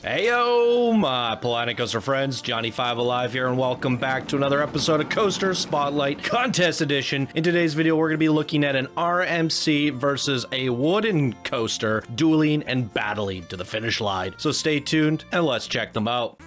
Heyo, my Planet Coaster friends, Johnny5 Alive here, and welcome back to another episode of Coaster Spotlight Contest Edition. In today's video, we're going to be looking at an RMC versus a wooden coaster, dueling and battling to the finish line. So stay tuned, and let's check them out.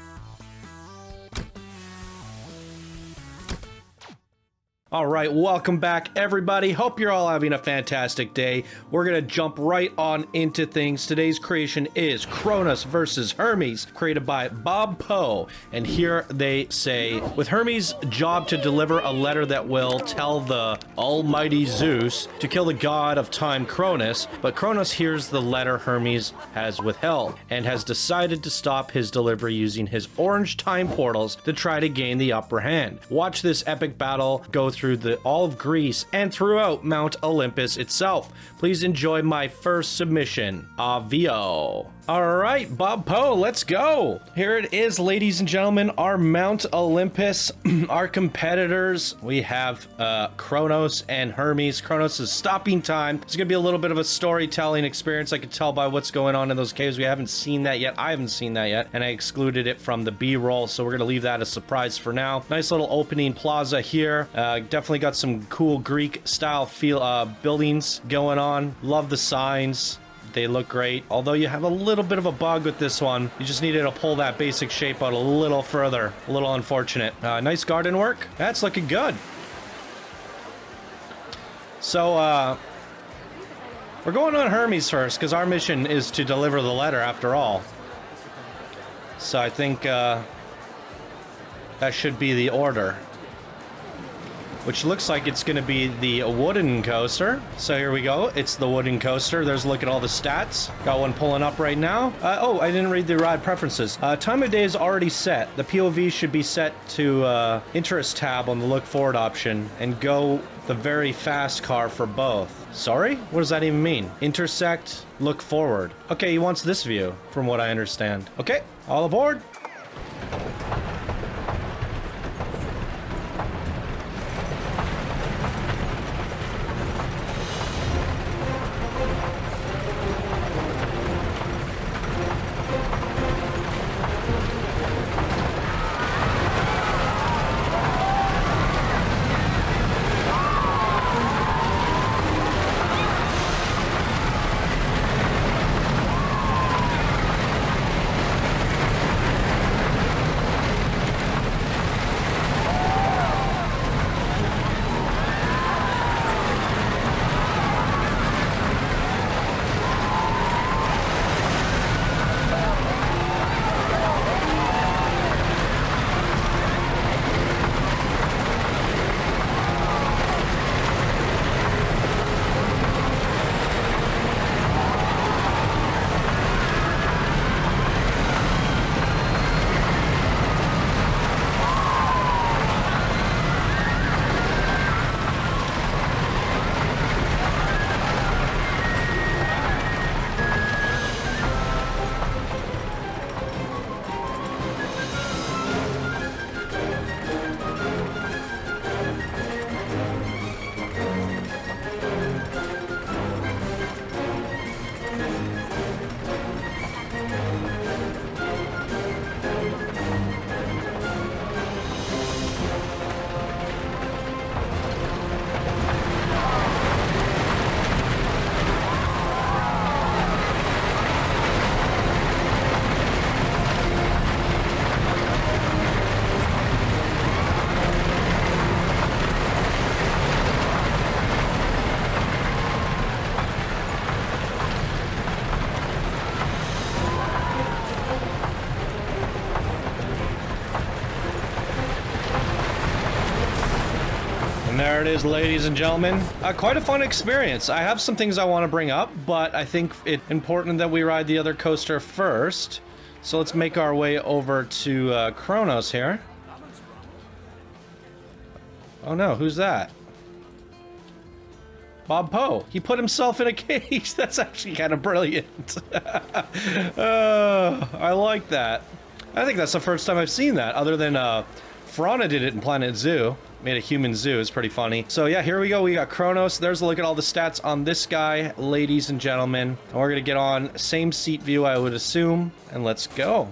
All right, welcome back, everybody. Hope you're all having a fantastic day. We're gonna jump right on into things. Today's creation is Cronus versus Hermes, created by BobPo. And here they say, with Hermes' job to deliver a letter that will tell the almighty Zeus to kill the god of time Cronus, but Cronus hears the letter Hermes has withheld and has decided to stop his delivery using his orange time portals to try to gain the upper hand. Watch this epic battle go through all of Greece and throughout Mount Olympus itself. Please enjoy my first submission. Avio. All right, BobPo, let's go. Here it is, ladies and gentlemen, our Mount Olympus, our competitors. We have Cronus and Hermes. Cronus is stopping time. It's gonna be a little bit of a storytelling experience. I can tell by what's going on in those caves. We haven't seen that yet. I haven't seen that yet, and I excluded it from the B-roll, so we're gonna leave that a surprise for now. Nice little opening plaza here. Definitely got some cool Greek style buildings going on. Love the signs. They look great, although you have a little bit of a bug with this one. You just needed to pull that basic shape out a little further. A little unfortunate. Nice garden work. That's looking good. So, we're going on Hermes first, because our mission is to deliver the letter after all. So I think that should be the order. Which looks like it's going to be the wooden coaster. So here we go. It's the wooden coaster. There's a look at all the stats. Got one pulling up right now. Oh, I didn't read the ride preferences. Time of day is already set. The POV should be set to interest tab on the look forward option and go the very fast car for both. Sorry? What does that even mean? Intersect, look forward. Okay, he wants this view, from what I understand. Okay, all aboard. And there it is, ladies and gentlemen. Quite a fun experience. I have some things I want to bring up, but I think it's important that we ride the other coaster first. So let's make our way over to Cronus here. Oh no, who's that? BobPo. He put himself in a cage. That's actually kind of brilliant. I like that. I think that's the first time I've seen that, other than Frana did it in Planet Zoo. Made a human zoo. It's pretty funny. So yeah, here we go. We got Cronus. There's a look at all the stats on this guy, ladies and gentlemen. And we're gonna get on same seat view, I would assume, and let's go.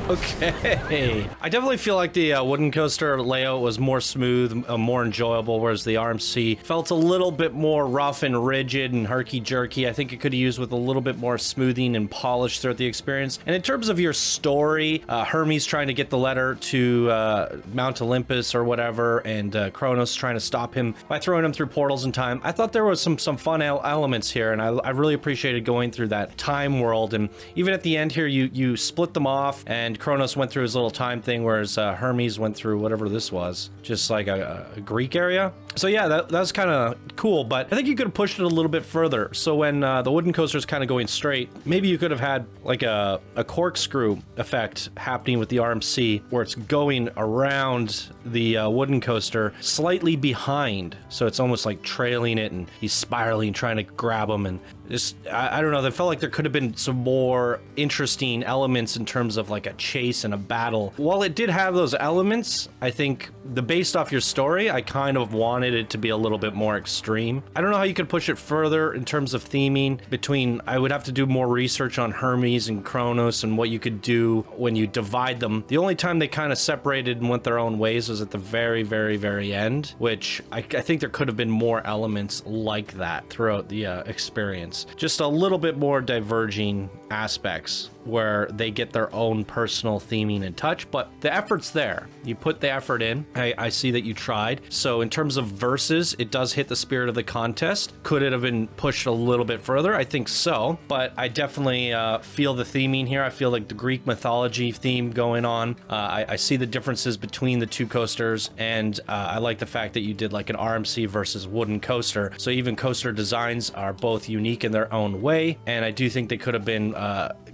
Okay. I definitely feel like the wooden coaster layout was more smooth, more enjoyable, whereas the RMC felt a little bit more rough and rigid and herky-jerky. I think it could have used with a little bit more smoothing and polish throughout the experience. And in terms of your story, Hermes trying to get the letter to Mount Olympus or whatever, and Cronus trying to stop him by throwing him through portals in time, I thought there was some fun elements here, and I really appreciated going through that time world. And even at the end here, you split them off, and Cronus went through his little time thing, whereas Hermes went through whatever this was, just like a Greek area. So yeah, that was kind of cool, but I think you could have pushed it a little bit further. So when the wooden coaster is kind of going straight, maybe you could have had like a corkscrew effect happening with the RMC, where it's going around the wooden coaster slightly behind, so it's almost like trailing it, and he's spiraling, trying to grab him, and just, I don't know, that felt like there could have been some more interesting elements in terms of like a chase and a battle. While it did have those elements, I think based off your story, I kind of wanted it to be a little bit more extreme. I don't know how you could push it further in terms of theming between, I would have to do more research on Hermes and Cronus and what you could do when you divide them. The only time they kind of separated and went their own ways was at the very, very, very end, which I think there could have been more elements like that throughout the experience. Just a little bit more diverging aspects where they get their own personal theming and touch, but the effort's there. You put the effort in. I see that you tried. So in terms of verses, it does hit the spirit of the contest. Could it have been pushed a little bit further? I think so, but I definitely feel the theming here. I feel like the Greek mythology theme going on. I see the differences between the two coasters, and I like the fact that you did like an RMC versus wooden coaster. So even coaster designs are both unique in their own way, and I do think they could have been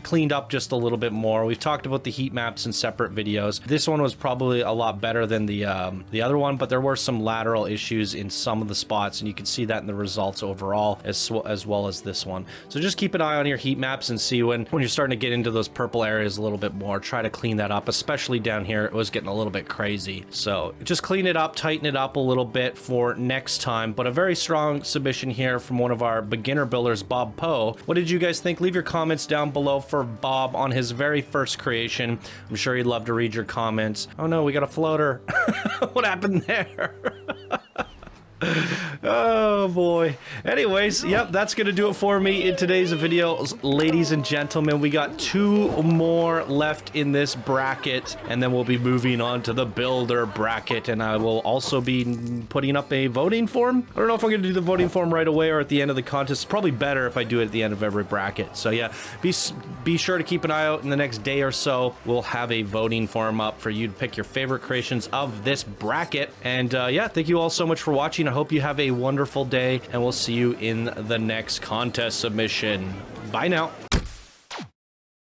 cleaned up just a little bit more. We've talked about the heat maps in separate videos. This one was probably a lot better than the other one, but there were some lateral issues in some of the spots, and you can see that in the results overall as well as this one. So just keep an eye on your heat maps and see when you're starting to get into those purple areas a little bit more. Try to clean that up, especially down here. It was getting a little bit crazy. So just clean it up, tighten it up a little bit for next time. But a very strong submission here from one of our beginner builders, BobPo. What did you guys think? Leave your comments down below for Bob on his very first creation. I'm sure he'd love to read your comments. Oh no, we got a floater. What happened there? Oh boy. Anyways, yep, that's gonna do it for me in today's video, ladies and gentlemen. We got 2 more left in this bracket, and then we'll be moving on to the builder bracket, and I will also be putting up a voting form. I don't know if I'm gonna do the voting form right away or at the end of the contest. It's probably better if I do it at the end of every bracket. So yeah, be sure to keep an eye out in the next day or so. We'll have a voting form up for you to pick your favorite creations of this bracket. And yeah, thank you all so much for watching. I hope you have a wonderful day, and we'll see you in the next contest submission. Bye now.